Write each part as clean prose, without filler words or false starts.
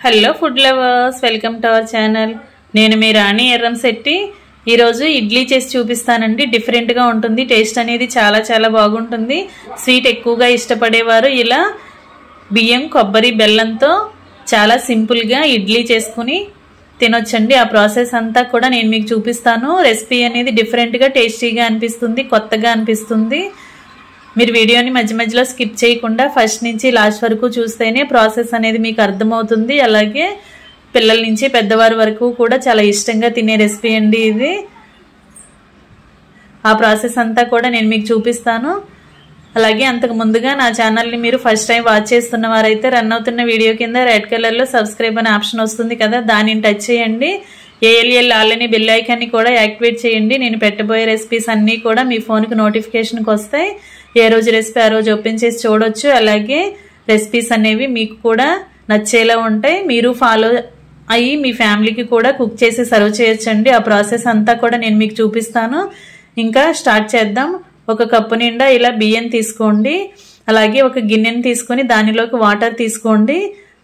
Hello food lovers, welcome to our channel. నేను మీ రాణి ఎర్రంశెట్టి. ఈరోజు ఇడ్లీ చేసి చూపిస్తానండి. డిఫరెంట్గా ఉంటుంది, టేస్ట్ అనేది చాలా చాలా బాగుంటుంది. స్వీట్ ఎక్కువగా ఇష్టపడేవారు ఇలా బియ్యం, కొబ్బరి, బెల్లంతో చాలా సింపుల్గా ఇడ్లీ చేసుకుని తినొచ్చండి. ఆ ప్రాసెస్ అంతా కూడా నేను మీకు చూపిస్తాను. రెసిపీ అనేది డిఫరెంట్గా, టేస్టీగా అనిపిస్తుంది, కొత్తగా అనిపిస్తుంది. మీరు వీడియోని మధ్య మధ్యలో స్కిప్ చేయకుండా ఫస్ట్ నుంచి లాస్ట్ వరకు చూస్తేనే ప్రాసెస్ అనేది మీకు అర్థమవుతుంది. అలాగే పిల్లల నుంచి పెద్దవారి వరకు కూడా చాలా ఇష్టంగా తినే రెసిపీ అండి ఇది. ఆ ప్రాసెస్ అంతా కూడా నేను మీకు చూపిస్తాను. అలాగే అంతకు ముందుగా నా ఛానల్ని మీరు ఫస్ట్ టైం వాచ్ చేస్తున్న వారైతే రన్ అవుతున్న వీడియో కింద రెడ్ కలర్లో సబ్స్క్రైబ్ అనే ఆప్షన్ వస్తుంది కదా, దానిని టచ్ చేయండి. ఏఎల్ఎల్ ఆల్ని బెల్ ఐకాన్ని కూడా యాక్టివేట్ చేయండి. నేను పెట్టబోయే రెసిపీస్ అన్నీ కూడా మీ ఫోన్కి నోటిఫికేషన్కి వస్తాయి. ఏ రోజు రెసిపీ ఆ రోజు ఓపెన్ చేసి చూడొచ్చు. అలాగే రెసిపీస్ అనేవి మీకు కూడా నచ్చేలా ఉంటాయి. మీరు ఫాలో అయ్యి మీ ఫ్యామిలీకి కూడా కుక్ చేసి సర్వ్ చేయొచ్చండి. ఆ ప్రాసెస్ అంతా కూడా నేను మీకు చూపిస్తాను. ఇంకా స్టార్ట్ చేద్దాం. ఒక కప్పు నిండా ఇలా బియ్యం తీసుకోండి. అలాగే ఒక గిన్నెని తీసుకొని దానిలోకి వాటర్ తీసుకోండి.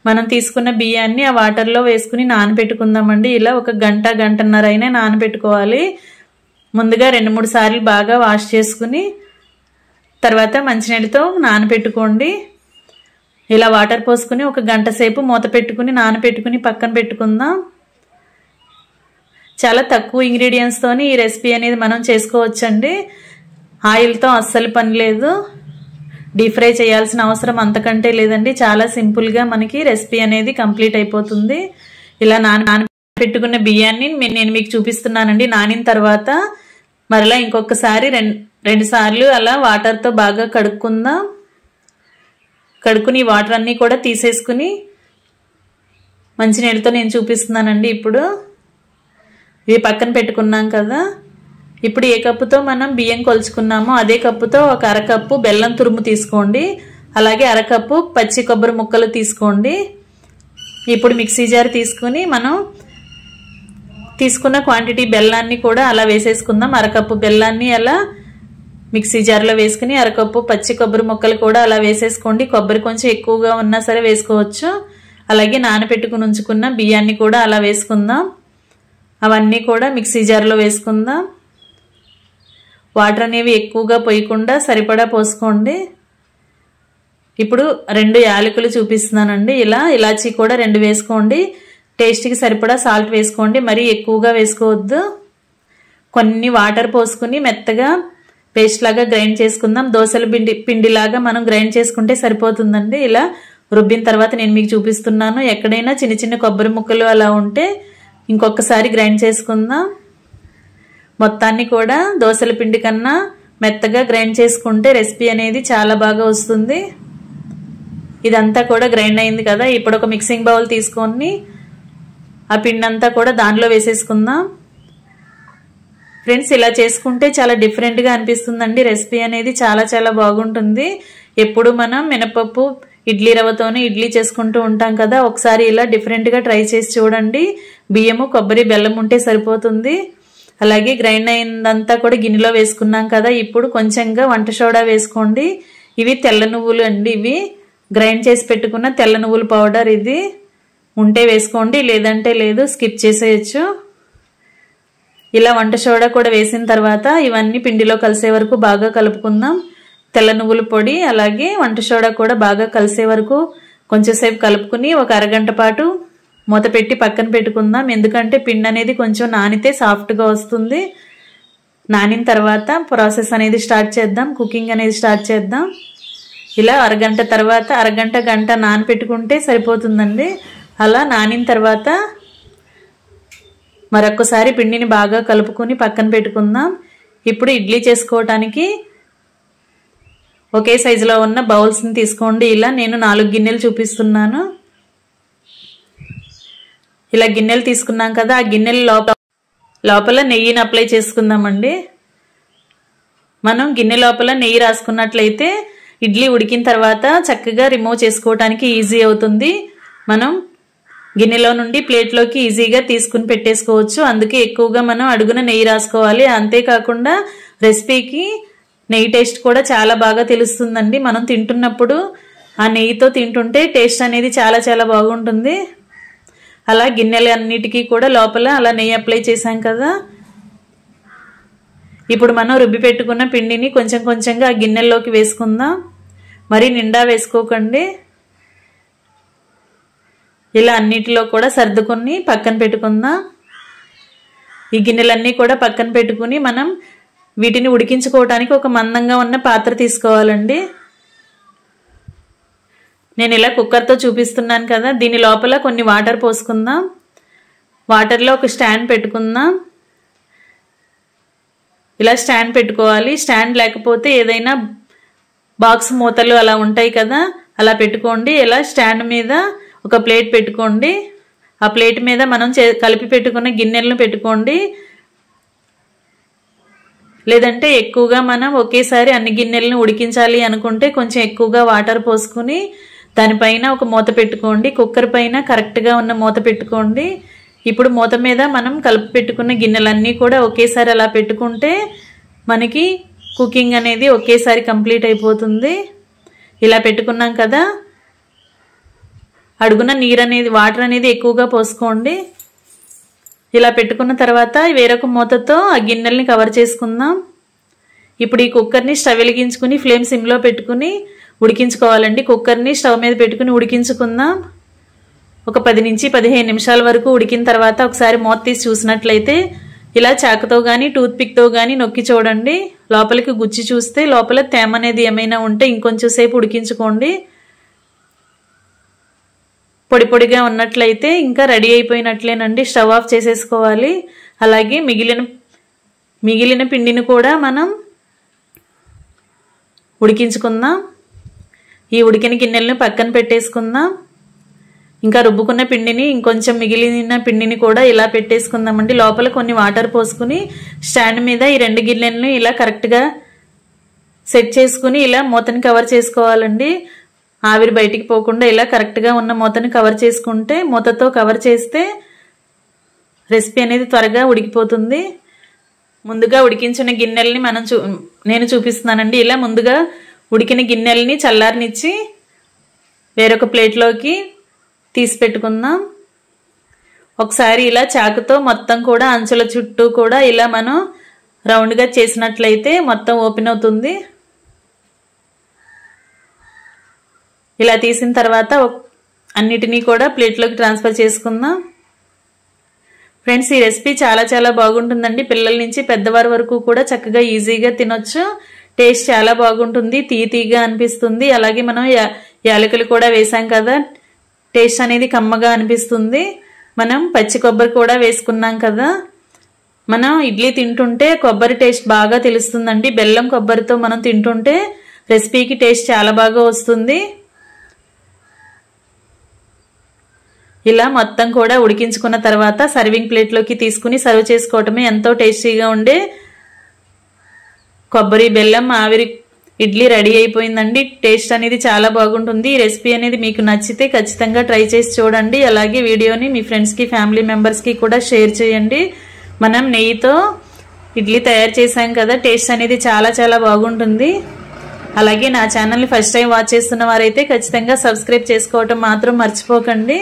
మనం తీసుకున్న బియ్యాన్ని ఆ వాటర్లో వేసుకుని నానబెట్టుకుందామండి. ఇలా ఒక గంట, గంటన్నర అయినా నానబెట్టుకోవాలి. ముందుగా 2-3 సార్లు బాగా వాష్ చేసుకుని తర్వాత మంచినీళ్ళతో నానబెట్టుకోండి. ఇలా వాటర్ పోసుకుని ఒక గంట సేపు మూత పెట్టుకుని నానబెట్టుకుని పక్కన పెట్టుకుందాం. చాలా తక్కువ ఇంగ్రీడియంట్స్తోని ఈ రెసిపీ అనేది మనం చేసుకోవచ్చండి. ఆయిల్తో అస్సలు పని లేదు, డీప్ ఫ్రై చేయాల్సిన అవసరం అంతకంటే లేదండి. చాలా సింపుల్గా మనకి రెసిపీ అనేది కంప్లీట్ అయిపోతుంది. ఇలా నానబెట్టుకున్న బియ్యాన్ని నేను మీకు చూపిస్తున్నానండి. నానిన తర్వాత మరలా ఇంకొకసారి 2 సార్లు అలా వాటర్తో బాగా కడుక్కుందాం. కడుక్కుని వాటర్ అన్నీ కూడా తీసేసుకుని మంచినీళ్ళతో నేను చూపిస్తున్నానండి. ఇప్పుడు ఇవి పక్కన పెట్టుకున్నాం కదా. ఇప్పుడు ఏ కప్పుతో మనం బియ్యం కొలుచుకున్నామో అదే కప్పుతో ఒక అరకప్పు బెల్లం తురుము తీసుకోండి. అలాగే అరకప్పు పచ్చి కొబ్బరి ముక్కలు తీసుకోండి. ఇప్పుడు మిక్సీ జార్ తీసుకుని మనం తీసుకున్న క్వాంటిటీ బెల్లాన్ని కూడా అలా వేసేసుకుందాం. అరకప్పు బెల్లాన్ని అలా మిక్సీ జార్లో వేసుకుని అరకప్పు పచ్చి కొబ్బరి ముక్కలు కూడా అలా వేసేసుకోండి. కొబ్బరి కొంచెం ఎక్కువగా ఉన్నా సరే వేసుకోవచ్చు. అలాగే నానబెట్టుకుని ఉంచుకున్న బియ్యాన్ని కూడా అలా వేసుకుందాం. అవన్నీ కూడా మిక్సీ జార్లో వేసుకుందాం. వాటర్ అనేవి ఎక్కువగా పోయకుండా సరిపడా పోసుకోండి. ఇప్పుడు 2 యాలకులు చూపిస్తున్నానండి. ఇలాచీ కూడా 2 వేసుకోండి. టేస్ట్కి సరిపడా సాల్ట్ వేసుకోండి, మరీ ఎక్కువగా వేసుకోవద్దు. కొన్ని వాటర్ పోసుకుని మెత్తగా పేస్ట్ లాగా గ్రైండ్ చేసుకుందాం. దోశల పిండిలాగా మనం గ్రైండ్ చేసుకుంటే సరిపోతుందండి. ఇలా రుబ్బిన తర్వాత నేను మీకు చూపిస్తున్నాను. ఎక్కడైనా చిన్న చిన్న కొబ్బరి ముక్కలు అలా ఉంటే ఇంకొకసారి గ్రైండ్ చేసుకుందాం. మొత్తాన్ని కూడా దోశల పిండి కన్నా మెత్తగా గ్రైండ్ చేసుకుంటే రెసిపీ అనేది చాలా బాగా వస్తుంది. ఇదంతా కూడా గ్రైండ్ అయింది కదా. ఇప్పుడు ఒక మిక్సింగ్ బౌల్ తీసుకొని ఆ పిండి అంతా కూడా దానిలో వేసేసుకుందాం. ఫ్రెండ్స్, ఇలా చేసుకుంటే చాలా డిఫరెంట్గా అనిపిస్తుందండి. రెసిపీ అనేది చాలా చాలా బాగుంటుంది. ఎప్పుడు మనం మినపప్పు ఇడ్లీ రవ్వతోనే ఇడ్లీ చేసుకుంటూ ఉంటాం కదా, ఒకసారి ఇలా డిఫరెంట్గా ట్రై చేసి చూడండి. బియ్యము, కొబ్బరి, బెల్లం ఉంటే సరిపోతుంది. అలాగే గ్రైండ్ అయిందంతా కూడా గిన్నెలో వేసుకున్నాం కదా. ఇప్పుడు కొంచెంగా వంట సోడా వేసుకోండి. ఇవి తెల్ల నువ్వులు అండి. ఇవి గ్రైండ్ చేసి పెట్టుకున్న తెల్ల నువ్వుల పౌడర్. ఇది ఉంటే వేసుకోండి, లేదంటే లేదు, స్కిప్ చేసేయచ్చు. ఇలా వంట సోడా కూడా వేసిన తర్వాత ఇవన్నీ పిండిలో కలిసే వరకు బాగా కలుపుకుందాం. తెల్ల నువ్వుల పొడి అలాగే వంట సోడా కూడా బాగా కలిసే వరకు కొంచెంసేపు కలుపుకుని ఒక అరగంట పాటు మూత పెట్టి పక్కన పెట్టుకుందాం. ఎందుకంటే పిండి అనేది కొంచెం నానితే సాఫ్ట్గా వస్తుంది. నానిన తర్వాత ప్రాసెస్ అనేది స్టార్ట్ చేద్దాం, కుకింగ్ అనేది స్టార్ట్ చేద్దాం. ఇలా అరగంట తర్వాత గంట నానపెట్టుకుంటే సరిపోతుందండి. అలా నానిన తర్వాత మరొకసారి పిండిని బాగా కలుపుకొని పక్కన పెట్టుకుందాం. ఇప్పుడు ఇడ్లీ చేసుకోవటానికి ఒకే సైజులో ఉన్న బౌల్స్ని తీసుకోండి. ఇలా నేను 4 గిన్నెలు చూపిస్తున్నాను. ఇలా గిన్నెలు తీసుకున్నాం కదా, ఆ గిన్నెల లోపల నెయ్యిని అప్లై చేసుకుందామండి. మనం గిన్నె లోపల నెయ్యి రాసుకున్నట్లయితే ఇడ్లీ ఉడికిన తర్వాత చక్కగా రిమూవ్ చేసుకోవటానికి ఈజీ అవుతుంది. మనం గిన్నెలో నుండి ప్లేట్లోకి ఈజీగా తీసుకుని పెట్టేసుకోవచ్చు. అందుకే ఎక్కువగా మనం అడుగున నెయ్యి రాసుకోవాలి. అంతేకాకుండా రెసిపీకి నెయ్యి టేస్ట్ కూడా చాలా బాగా తెలుస్తుందండి. మనం తింటున్నప్పుడు ఆ నెయ్యితో తింటుంటే టేస్ట్ అనేది చాలా చాలా బాగుంటుంది. అలా గిన్నెలన్నిటికీ కూడా లోపల అలా నెయ్యి అప్లై చేసాం కదా. ఇప్పుడు మనం రుబ్బి పెట్టుకున్న పిండిని కొంచెం కొంచెంగా ఆ గిన్నెల్లోకి వేసుకుందాం. మరి నిండా వేసుకోకండి. ఇలా అన్నిటిలో కూడా సర్దుకొని పక్కన పెట్టుకుందాం. ఈ గిన్నెలన్నీ కూడా పక్కన పెట్టుకుని మనం వీటిని ఉడికించుకోవడానికి ఒక మందంగా ఉన్న పాత్ర తీసుకోవాలండి. నేను ఇలా కుక్కర్తో చూపిస్తున్నాను కదా. దీని లోపల కొన్ని వాటర్ పోసుకుందాం. వాటర్లో ఒక స్టాండ్ పెట్టుకుందాం. ఇలా స్టాండ్ పెట్టుకోవాలి. స్టాండ్ లేకపోతే ఏదైనా బాక్స్ మూతలు అలా ఉంటాయి కదా, అలా పెట్టుకోండి. ఇలా స్టాండ్ మీద ఒక ప్లేట్ పెట్టుకోండి. ఆ ప్లేట్ మీద మనం కలిపి పెట్టుకున్న గిన్నెలను పెట్టుకోండి. లేదంటే ఎక్కువగా మనం ఒకేసారి అన్ని గిన్నెలను ఉడికించాలి అనుకుంటే కొంచెం ఎక్కువగా వాటర్ పోసుకుని దానిపైన ఒక మూత పెట్టుకోండి. కుక్కర్ పైన కరెక్ట్గా ఉన్న మూత పెట్టుకోండి. ఇప్పుడు మూత మీద మనం కలిపి పెట్టుకున్న గిన్నెలన్నీ కూడా ఒకేసారి అలా పెట్టుకుంటే మనకి కుకింగ్ అనేది ఒకేసారి కంప్లీట్ అయిపోతుంది. ఇలా పెట్టుకున్నాం కదా. అడుగున వాటర్ అనేది ఎక్కువగా పోసుకోండి. ఇలా పెట్టుకున్న తర్వాత వేరొక మూతతో ఆ గిన్నెల్ని కవర్ చేసుకుందాం. ఇప్పుడు ఈ కుక్కర్ని స్టవ్ వెలిగించుకుని ఫ్లేమ్ సిమ్లో పెట్టుకుని ఉడికించుకోవాలండి. కుక్కర్ని స్టవ్ మీద పెట్టుకుని ఉడికించుకుందాం. ఒక 10 నుంచి 15 నిమిషాల వరకు ఉడికిన తర్వాత ఒకసారి మూత తీసి చూసినట్లయితే ఇలా చాకుతో కానీ టూత్ పిక్తో కానీ నొక్కి చూడండి. లోపలికి గుచ్చి చూస్తే లోపల తేమ అనేది ఏమైనా ఉంటే ఇంకొంచెం సేపు ఉడికించుకోండి. పొడి పొడిగా ఉన్నట్లయితే ఇంకా రెడీ అయిపోయినట్లేనండి. స్టవ్ ఆఫ్ చేసేసుకోవాలి. అలాగే మిగిలిన పిండిని కూడా మనం ఉడికించుకుందాం. ఈ ఉడికిన గిన్నెలను పక్కన పెట్టేసుకుందాం. ఇంకా రుబ్బుకున్న పిండిని ఇంకొంచెం మిగిలిన పిండిని కూడా ఇలా పెట్టేసుకుందామండి. లోపల కొన్ని వాటర్ పోసుకుని స్టాండ్ మీద ఈ 2 గిన్నెలను ఇలా కరెక్ట్గా సెట్ చేసుకుని ఇలా మూతని కవర్ చేసుకోవాలండి. ఆవిరి బయటికి పోకుండా ఇలా కరెక్ట్గా ఉన్న మూతని కవర్ చేసుకుంటే, మూతతో కవర్ చేస్తే రెసిపీ అనేది త్వరగా ఉడికిపోతుంది. ముందుగా ఉడికించిన గిన్నెల్ని నేను చూపిస్తున్నానండి. ఇలా ముందుగా ఉడికిన గిన్నెల్ని చల్లారనిచ్చి వేరొక ప్లేట్లోకి తీసి పెట్టుకుందాం. ఒకసారి ఇలా చాకుతో మొత్తం కూడా అంచుల చుట్టూ కూడా ఇలా మనం రౌండ్గా చేసినట్లయితే మొత్తం ఓపెన్ అవుతుంది. ఇలా తీసిన తర్వాత అన్నిటినీ కూడా ప్లేట్లోకి ట్రాన్స్ఫర్ చేసుకుందాం. ఫ్రెండ్స్, ఈ రెసిపీ చాలా చాలా బాగుంటుందండి. పిల్లల నుంచి పెద్దవారి వరకు కూడా చక్కగా ఈజీగా తినొచ్చు. టేస్ట్ చాలా బాగుంటుంది. తీయగా అనిపిస్తుంది. అలాగే మనం యాలకులు కూడా వేసాం కదా, టేస్ట్ అనేది కమ్మగా అనిపిస్తుంది. మనం పచ్చి కొబ్బరి కూడా వేసుకున్నాం కదా. మనం ఇడ్లీ తింటుంటే కొబ్బరి టేస్ట్ బాగా తెలుస్తుందండి. బెల్లం కొబ్బరితో మనం తింటుంటే రెసిపీకి టేస్ట్ చాలా బాగా వస్తుంది. ఇలా మొత్తం కూడా ఉడికించుకున్న తర్వాత సర్వింగ్ ప్లేట్లోకి తీసుకుని సర్వ్ చేసుకోవటమే ఎంతో టేస్టీగా ఉండే కొబ్బరి బెల్లం ఆవిరి ఇడ్లీ రెడీ అయిపోయిందండి. టేస్ట్ అనేది చాలా బాగుంటుంది. ఈ రెసిపీ అనేది మీకు నచ్చితే ఖచ్చితంగా ట్రై చేసి చూడండి. అలాగే వీడియోని మీ ఫ్రెండ్స్కి ఫ్యామిలీ మెంబర్స్కి కూడా షేర్ చేయండి. మనం నెయ్యితో ఇడ్లీ తయారు చేసాం కదా, టేస్ట్ అనేది చాలా చాలా బాగుంటుంది. అలాగే నా ఛానల్ని ఫస్ట్ టైం వాచ్ చేస్తున్న వారైతే ఖచ్చితంగా సబ్స్క్రైబ్ చేసుకోవటం మాత్రం మర్చిపోకండి.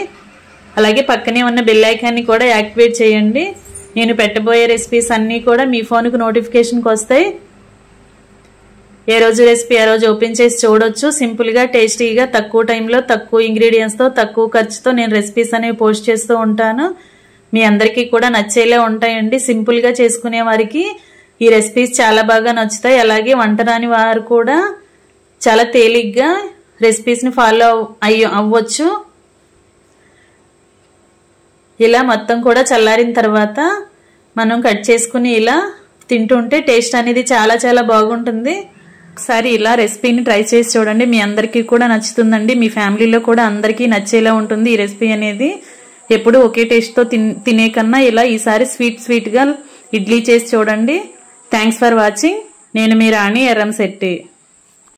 అలాగే పక్కనే ఉన్న బెల్ ఐకాన్ని కూడా యాక్టివేట్ చేయండి. నేను పెట్టబోయే రెసిపీస్ అన్నీ కూడా మీ ఫోన్కి నోటిఫికేషన్కి వస్తాయి. ఏ రోజు రెసిపీ ఆ రోజు ఓపెన్ చేసి చూడొచ్చు. సింపుల్గా టేస్టీగా తక్కువ టైంలో తక్కువ ఇంగ్రీడియంట్స్తో తక్కువ ఖర్చుతో నేను రెసిపీస్ అనేవి పోస్ట్ చేస్తూ ఉంటాను. మీ అందరికీ కూడా నచ్చేలా ఉంటాయండి. సింపుల్గా చేసుకునే వారికి ఈ రెసిపీస్ చాలా బాగా నచ్చుతాయి. అలాగే వంట రాని వారు కూడా చాలా తేలిగ్గా రెసిపీస్ని ఫాలో అవ్వచ్చు. ఇలా మొత్తం కూడా చల్లారిన తర్వాత మనం కట్ చేసుకుని ఇలా తింటుంటే టేస్ట్ అనేది చాలా చాలా బాగుంటుంది. ఒకసారి ఇలా రెసిపీని ట్రై చేసి చూడండి. మీ అందరికీ కూడా నచ్చుతుందండి. మీ ఫ్యామిలీలో కూడా అందరికీ నచ్చేలా ఉంటుంది ఈ రెసిపీ అనేది. ఎప్పుడు ఒకే టేస్ట్తో తినే కన్నా ఇలా ఈసారి స్వీట్గా ఇడ్లీ చేసి చూడండి. Thanks for watching. నేను మీ రాణి ఎర్రంశెట్టి.